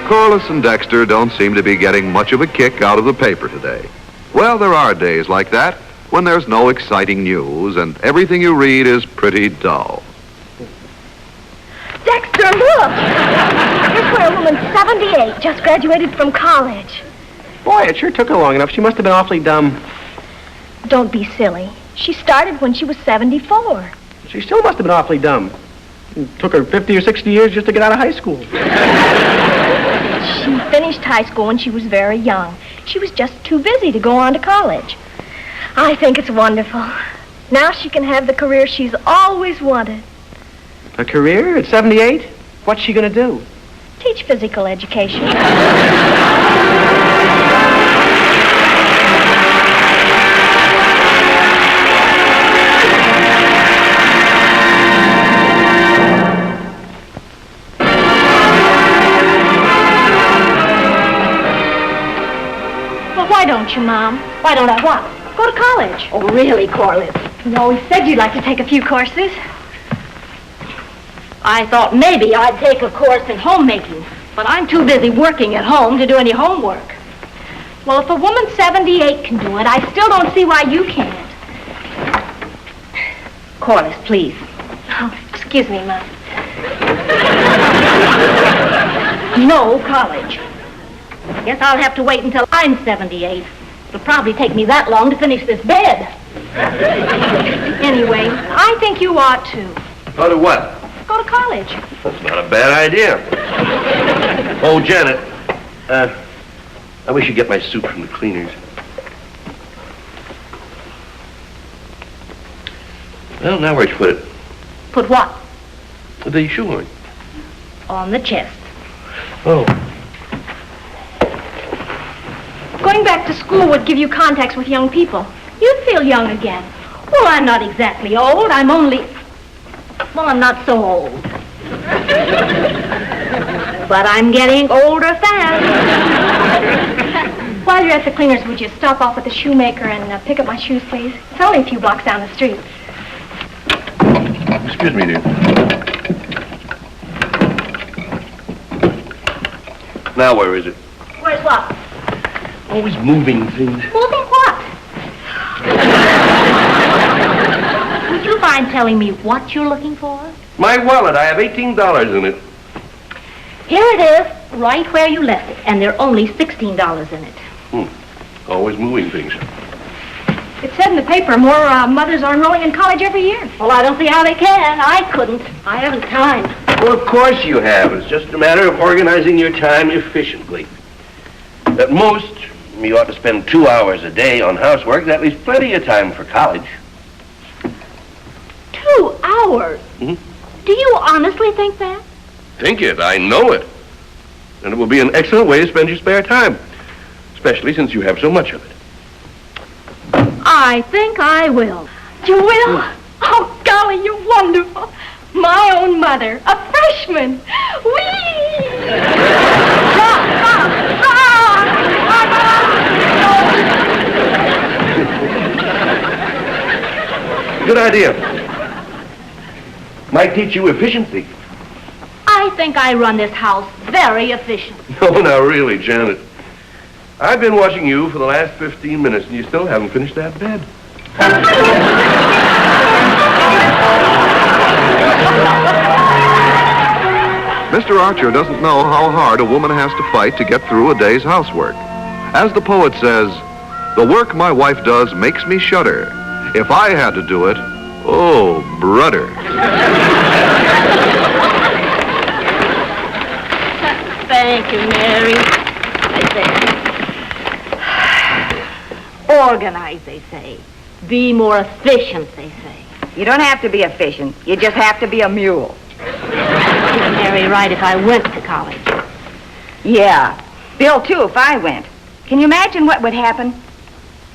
Corliss and Dexter don't seem to be getting much of a kick out of the paper today. Well, there are days like that when there's no exciting news and everything you read is pretty dull. Dexter, look! Here's where a woman 78 just graduated from college. Boy, it sure took her long enough. She must have been awfully dumb. Don't be silly. She started when she was 74. She still must have been awfully dumb. It took her 50 or 60 years just to get out of high school. She finished high school when she was very young. She was just too busy to go on to college. I think it's wonderful. Now she can have the career she's always wanted. A career at 78? What's she going to do? Teach physical education. Well, why don't you, Mom? Why don't I what? Go to college. Oh, really, Corliss? You always said you'd like to take a few courses. I thought maybe I'd take a course in homemaking, but I'm too busy working at home to do any homework. Well, if a woman 78 can do it, I still don't see why you can't. Corliss, please. Oh, excuse me, Mom. No college. Guess I'll have to wait until I'm 78. It'll probably take me that long to finish this bed. Anyway, I think you ought to. Go to what? Go to college. That's not a bad idea. Oh, Janet, I wish you'd get my soup from the cleaners. Well, now where'd you put it? Put what? The shoehorn. On the chest. Oh. Going back to school would give you contacts with young people. You'd feel young again. Well, I'm not exactly old. I'm not so old. But I'm getting older fast. While you're at the cleaners, would you stop off at the shoemaker and pick up my shoes, please? It's only a few blocks down the street. Excuse me, dear. Now where is it? Where's what? Always moving things. Moving what? Would you mind telling me what you're looking for? My wallet. I have $18 in it. Here it is, right where you left it, and there are only $16 in it. Always moving things. It said in the paper more mothers are enrolling in college every year. Well, I don't see how they can. I couldn't. I haven't time. Well, of course you have. It's just a matter of organizing your time efficiently. At most, you ought to spend 2 hours a day on housework. That leaves plenty of time for college. 2 hours? Mm-hmm. Do you honestly think that? Think it. I know it. And it will be an excellent way to spend your spare time, especially since you have so much of it. I think I will. You will? Oh, golly, you're wonderful. My own mother, a freshman. Whee! Good idea. Might teach you efficiency. I think I run this house very efficient. No, now really, Janet. I've been watching you for the last 15 minutes, and you still haven't finished that bed. Mr. Archer doesn't know how hard a woman has to fight to get through a day's housework. As the poet says, "The work my wife does makes me shudder. If I had to do it, oh, brudder." Thank you, Mary. I say, organize, they say. Be more efficient, they say. You don't have to be efficient. You just have to be a mule. Isn't Mary right if I went to college? Yeah. Bill, too, if I went. Can you imagine what would happen?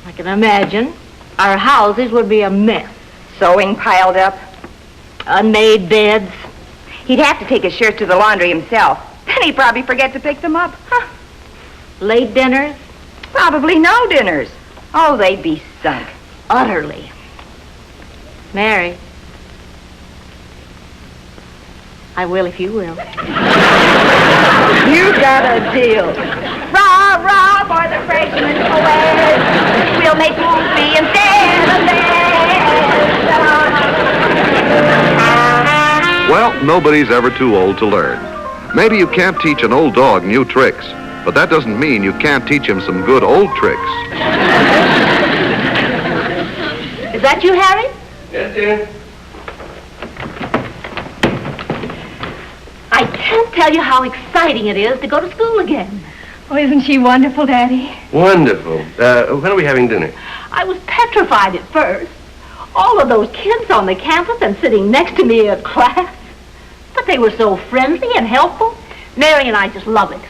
I can imagine. Our houses would be a mess. Sewing piled up. Unmade beds. He'd have to take his shirts to the laundry himself. Then he'd probably forget to pick them up. Huh. Late dinners. Probably no dinners. Oh, they'd be sunk. Utterly. Mary. I will if you will. You got a deal. Rah, rah, for the freshman poet. We'll make movie instead of that. Well, nobody's ever too old to learn. Maybe you can't teach an old dog new tricks, but that doesn't mean you can't teach him some good old tricks. Is that you, Harry? Yes, dear. I can't tell you how exciting it is to go to school again. Oh, isn't she wonderful, Daddy? Wonderful. When are we having dinner? I was petrified at first. All of those kids on the campus and sitting next to me in class. But they were so friendly and helpful. Mary and I just love it.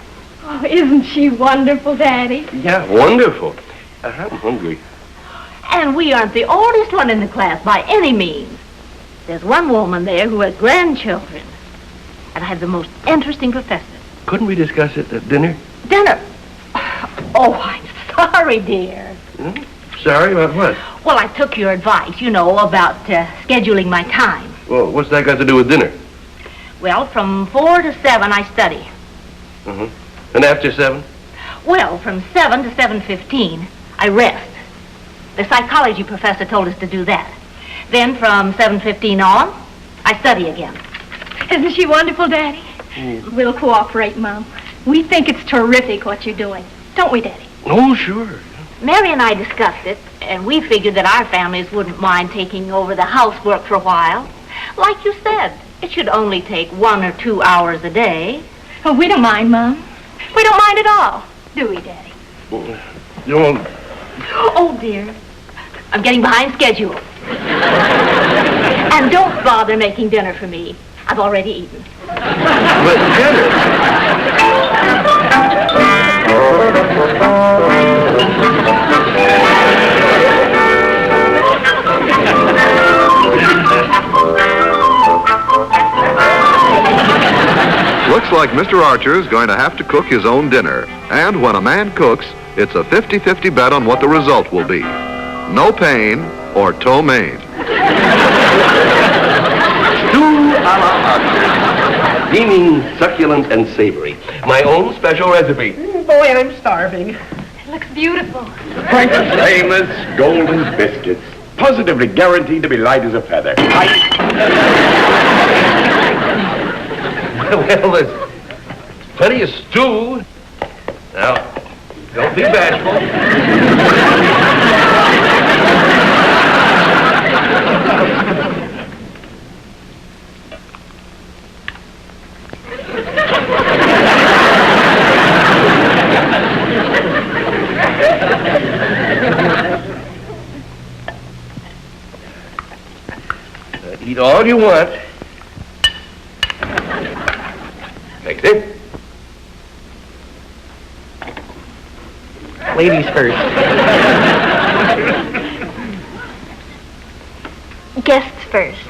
Oh, isn't she wonderful, Daddy? Yeah, wonderful. I'm hungry. And we aren't the oldest one in the class by any means. There's one woman there who has grandchildren. And I have the most interesting professor. Couldn't we discuss it at dinner? Dinner? Oh, I'm sorry, dear. Sorry, about what? Well, I took your advice, you know, about scheduling my time. Well, what's that got to do with dinner? Well, from 4 to 7, I study. Mm-hmm. And after 7? Well, from 7 to 7:15, I rest. The psychology professor told us to do that. Then from 7:15 on, I study again. Isn't she wonderful, Daddy? We'll cooperate, Mom. We think it's terrific what you're doing. Don't we, Daddy? Oh, sure. Mary and I discussed it, and we figured that our families wouldn't mind taking over the housework for a while. Like you said, it should only take 1 or 2 hours a day. Oh, we don't mind, Mom. We don't mind at all, do we, Daddy? You won't... Oh, dear. I'm getting behind schedule. And don't bother making dinner for me. I've already eaten. But dinner... Looks like Mr. Archer is going to have to cook his own dinner. And when a man cooks, it's a 50-50 bet on what the result will be. No pain or ptomaine. Stew a la Archer. Steaming, succulent, and savory. My own special recipe. Boy, I'm starving. It looks beautiful. Famous golden biscuits. Positively guaranteed to be light as a feather. Well, there's plenty of stew. Now, don't be bashful. Eat all you want. Thanks, eh? Ladies first. Guests first.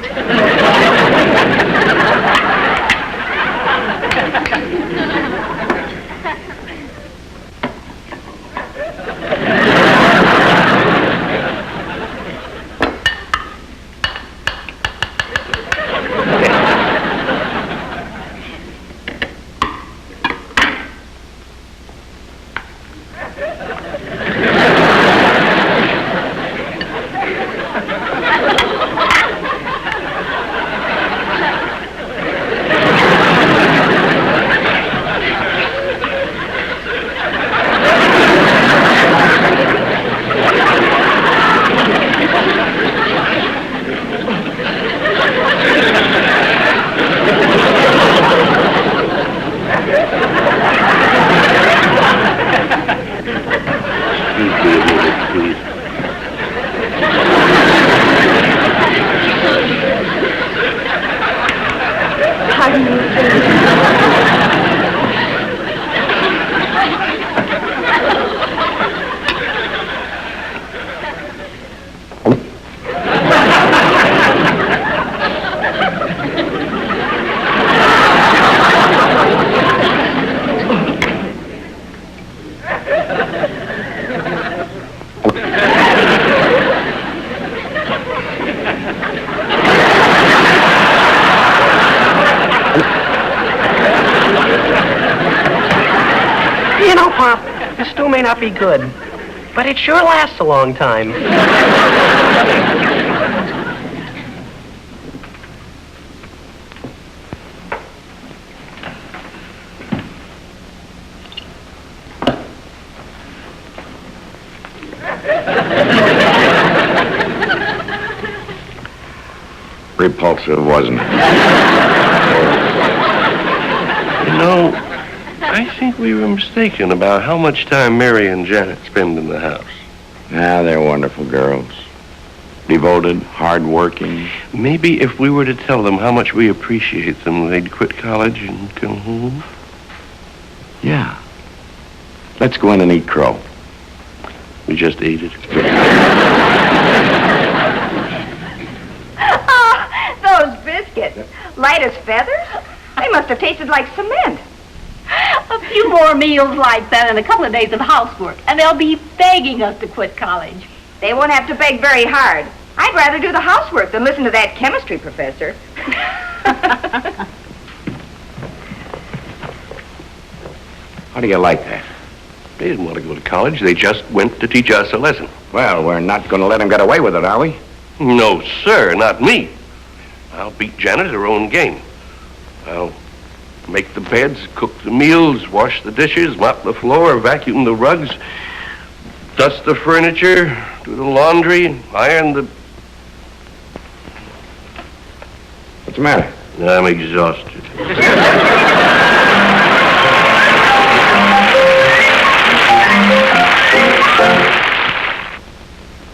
You know, Pop, the stew may not be good, but it sure lasts a long time. Repulsive, wasn't it? You know, I think we were mistaken about how much time Mary and Janet spend in the house. Ah, they're wonderful girls. Devoted, hard-working. Maybe if we were to tell them how much we appreciate them, they'd quit college and come home. Yeah. Let's go in and eat crow. We just ate it. Those biscuits, light as feathers? They must have tasted like cement. A few more meals like that and a couple of days of housework, and they'll be begging us to quit college. They won't have to beg very hard. I'd rather do the housework than listen to that chemistry professor. How do you like that? They didn't want to go to college. They just went to teach us a lesson. Well, we're not going to let them get away with it, are we? No, sir, not me. I'll beat Janet at her own game. I'll make the beds, cook the meals, wash the dishes, mop the floor, vacuum the rugs, dust the furniture, do the laundry, iron the... What's the matter? I'm exhausted.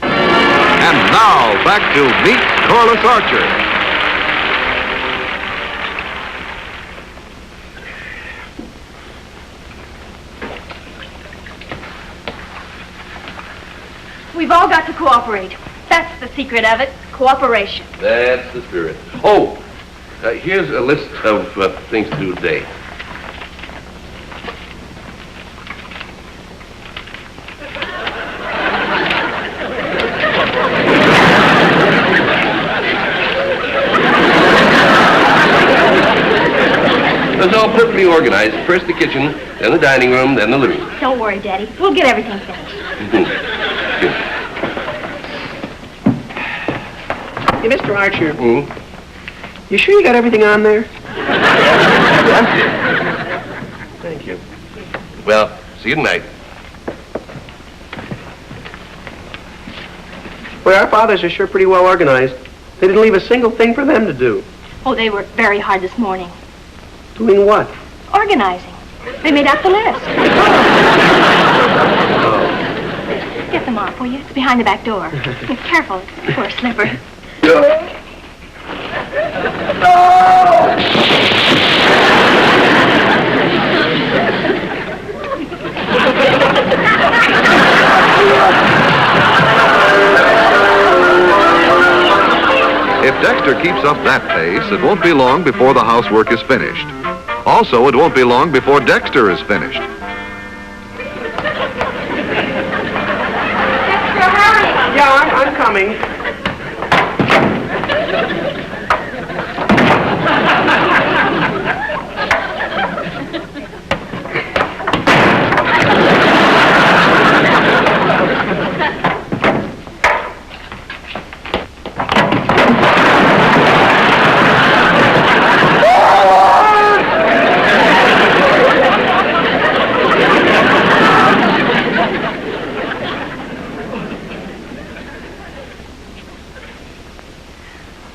And now, back to Meet Corliss Archer. We've all got to cooperate. That's the secret of it. Cooperation. That's the spirit. Oh, here's a list of things to do today. It's all perfectly organized. First the kitchen, then the dining room, then the living room. Don't worry, Daddy. We'll get everything finished. Good. Hey, Mr. Archer, Hmm? you sure you got everything on there? Thank you. Well, see you tonight. Boy, our fathers are sure pretty well organized. They didn't leave a single thing for them to do. Oh, they worked very hard this morning. Doing what? Organizing. They made out the list. Get them off, will you? It's behind the back door. Careful. Poor slipper. If Dexter keeps up that pace, it won't be long before the housework is finished. Also, it won't be long before Dexter is finished. Yeah, I'm coming.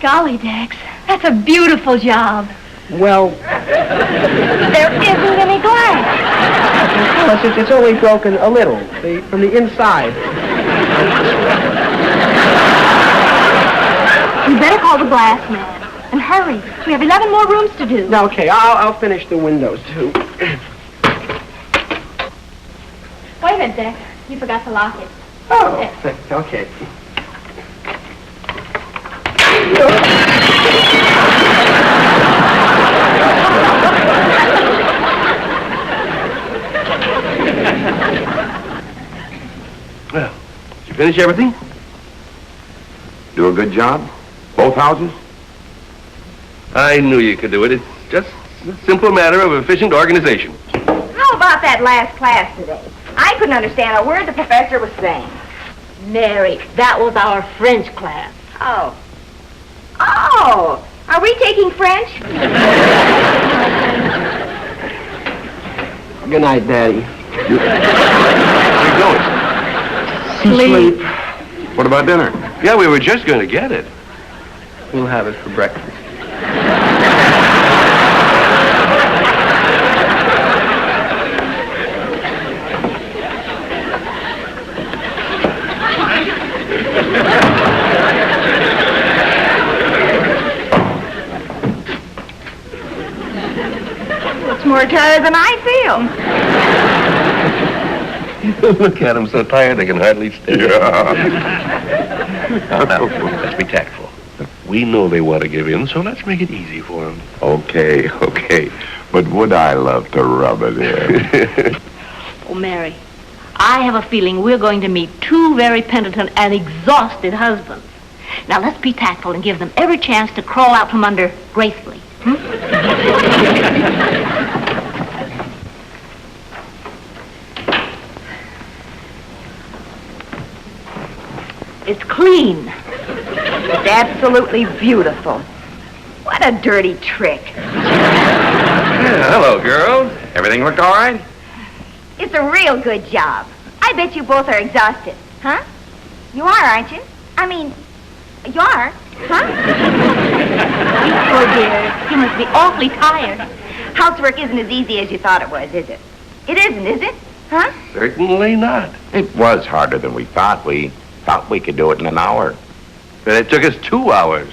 Golly, Dex, that's a beautiful job. Well, There isn't any glass. Corliss, it's only broken a little, from the inside. You better call the glass man. And hurry. We have 11 more rooms to do. Now, okay, I'll finish the windows, too. Wait a minute, Dex. You forgot to lock it. Oh, okay. Well, did you finish everything? Do a good job? Both houses? I knew you could do it. It's just a simple matter of efficient organization. How about that last class today? I couldn't understand a word the professor was saying. Mary, that was our French class. Oh. Oh! Are we taking French? Good night, Daddy. Where you going? Sleep. What about dinner? Yeah, we were just going to get it. We'll have it for breakfast. It's more tired than I feel. Look at them, so tired they can hardly stand. Now, let's be tactful. We know they want to give in, so let's make it easy for them. Okay. But would I love to rub it in? Oh, Mary, I have a feeling we're going to meet two very penitent and exhausted husbands. Now, let's be tactful and give them every chance to crawl out from under gracefully. It's clean. It's absolutely beautiful. What a dirty trick. Yeah, hello, girls. Everything looked all right? It's a real good job. I bet you both are exhausted. Huh? You are, aren't you? I mean, you are, huh? You poor dear. You must be awfully tired. Housework isn't as easy as you thought it was, is it? It isn't, is it? Huh? Certainly not. It was harder than we thought. We thought we could do it in an hour. But it took us 2 hours.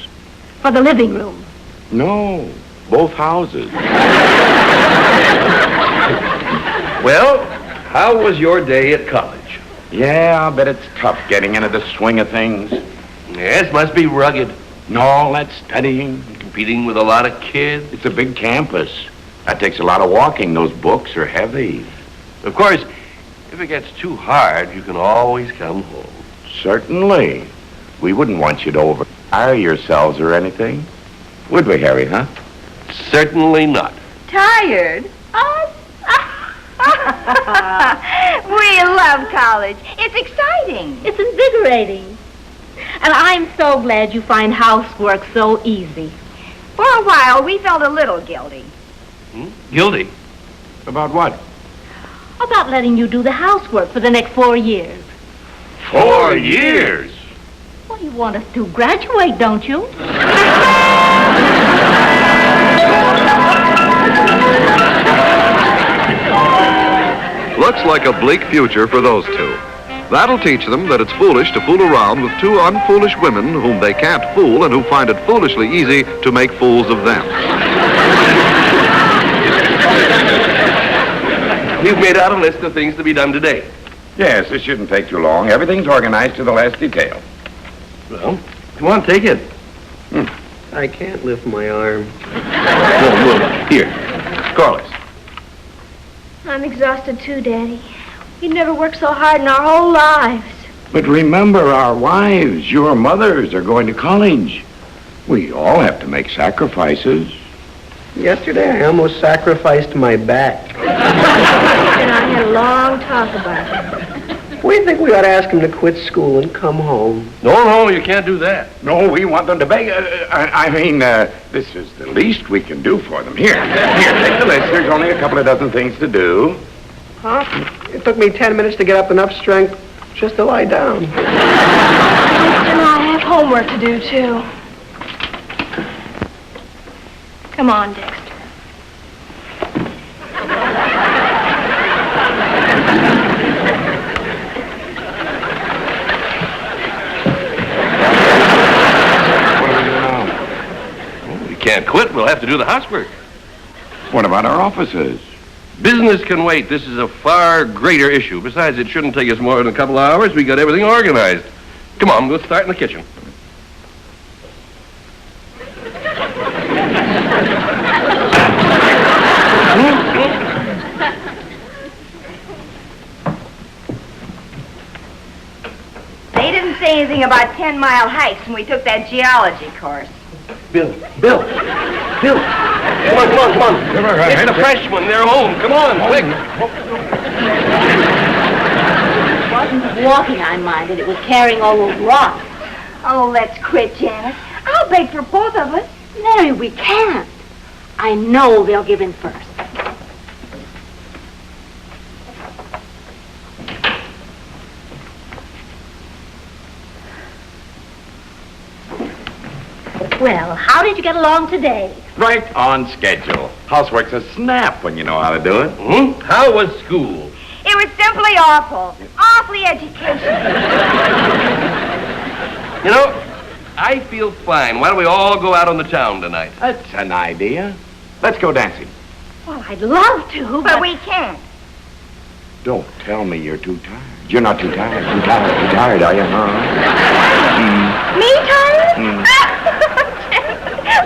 For the living room. No, both houses. Well, how was your day at college? Yeah, I'll bet it's tough getting into the swing of things. Yes, must be rugged. And all that studying. Competing with a lot of kids. It's a big campus. That takes a lot of walking. Those books are heavy. Of course, if it gets too hard, you can always come home. Certainly. We wouldn't want you to overtire yourselves or anything. Would we, Harry, huh? Certainly not. Tired? Us? We love college. It's exciting. It's invigorating. And I'm so glad you find housework so easy. For a while, we felt a little guilty. Guilty? About what? About letting you do the housework for the next 4 years. 4 years? Well, you want us to graduate, don't you? Looks like a bleak future for those two. That'll teach them that it's foolish to fool around with two unfoolish women whom they can't fool and who find it foolishly easy to make fools of them. You've made out a list of things to be done today. Yes, this shouldn't take too long. Everything's organized to the last detail. Well, come on, take it. I can't lift my arm. Whoa. Here. Corliss. I'm exhausted too, Daddy. We never worked so hard in our whole lives. But remember, our wives, your mothers, are going to college. We all have to make sacrifices. Yesterday, I almost sacrificed my back. And I had a long talk about it. We think we ought to ask him to quit school and come home. No, you can't do that. No, we want them to beg. This is the least we can do for them. Here, take the list. There's only a couple of dozen things to do. Huh? It took me 10 minutes to get up enough strength just to lie down. And I have homework to do, too. Come on, Dexter. Can't quit. We'll have to do the housework. What about our offices? Business can wait. This is a far greater issue. Besides, it shouldn't take us more than a couple of hours. We got everything organized. Come on, we'll start in the kitchen. They didn't say anything about 10-mile hikes when we took that geology course. Bill. Come on. It's the freshmen. They're home. Come on, quick. It wasn't walking I minded. It was carrying all those rocks. Oh, let's quit, Janet. I'll beg for both of us. Mary, we can't. I know they'll give in first. Well, how did you get along today? Right on schedule. Housework's a snap when you know how to do it. How was school? It was simply awful. Awfully educational. You know, I feel fine. Why don't we all go out on the town tonight? That's an idea. Let's go dancing. Well, I'd love to, But we can't. Don't tell me you're too tired. You're not too tired. Too tired, are you, huh? Me tired?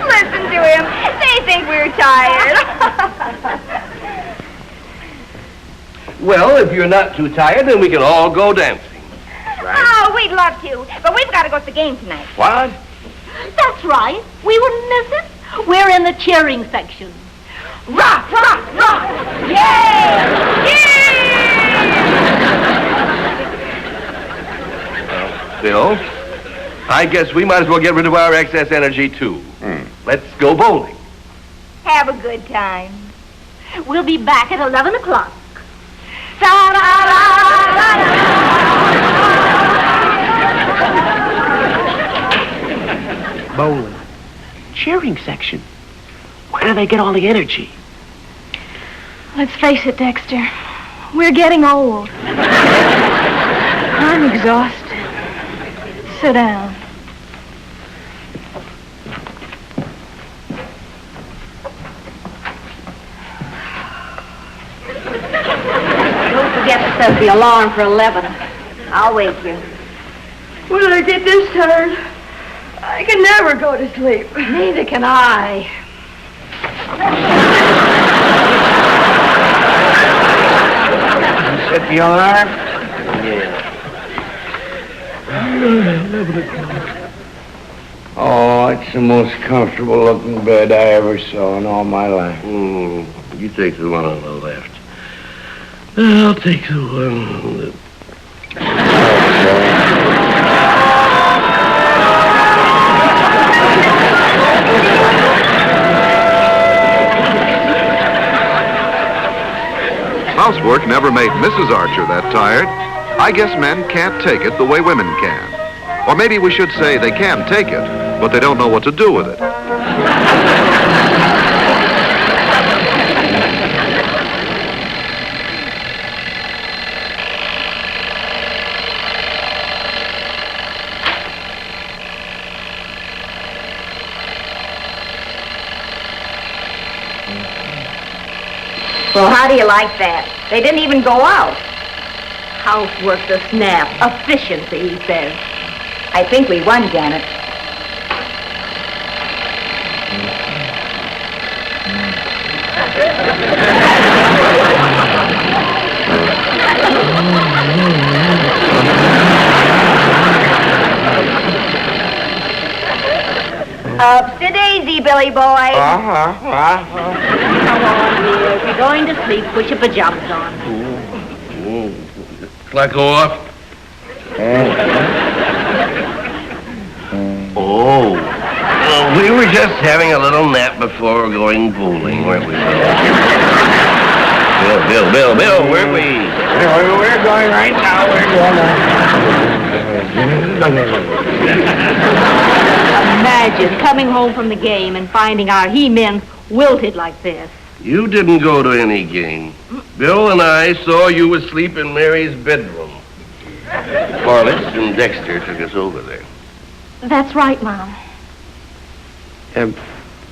Listen to him. They think we're tired. Well, if you're not too tired, then we can all go dancing. Right? Oh, we'd love to. But we've got to go to the game tonight. What? That's right. We wouldn't miss it. We're in the cheering section. Rock, rock, rock! Yay! Yay! Bill, I guess we might as well get rid of our excess energy, too. Let's go bowling. Have a good time. We'll be back at 11 o'clock. Bowling. Cheering section. Where do they get all the energy? Let's face it, Dexter. We're getting old. I'm exhausted. Sit down. Don't forget to set the alarm for 11. I'll wake you. When I get this tired, I can never go to sleep. Neither can I. Set the alarm? Oh, it's the most comfortable looking bed I ever saw in all my life. You take the one on the left. I'll take the one on the... Housework never made Mrs. Archer that tired. I guess men can't take it the way women can. Or maybe we should say they can take it, but they don't know what to do with it. Well, how do you like that? They didn't even go out. Housework's a snap. Efficiency, he says. I think we won, Janet. Ups to daisy, Billy boy. Come on, dear. If you're going to sleep, put your pajamas on. Clock go off? Oh. We were just having a little nap before going bowling, weren't we? Bill, where are we? We're going right now. Imagine coming home from the game and finding our he-men wilted like this. You didn't go to any game. Bill and I saw you asleep in Mary's bedroom. Corliss and Dexter took us over there. That's right, Mom.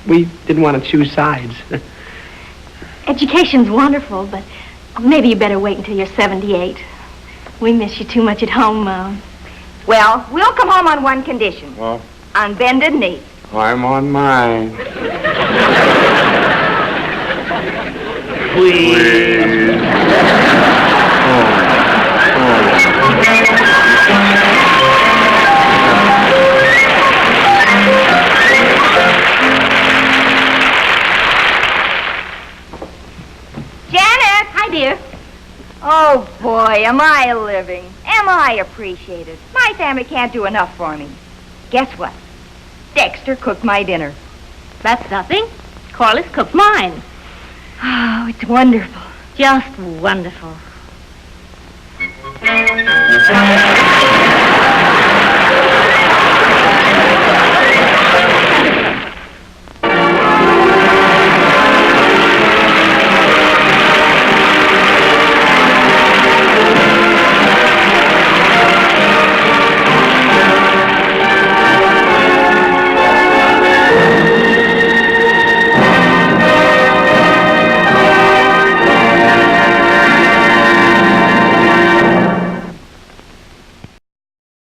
We didn't want to choose sides. Education's wonderful, but maybe you better wait until you're 78. We miss you too much at home, Mom. Well, we'll come home on one condition. What? On bended knee. I'm on mine. Please. boy, am I living. Am I appreciated. My family can't do enough for me. Guess what? Dexter cooked my dinner. That's nothing. Corliss cooked mine. Oh, it's wonderful. Just wonderful.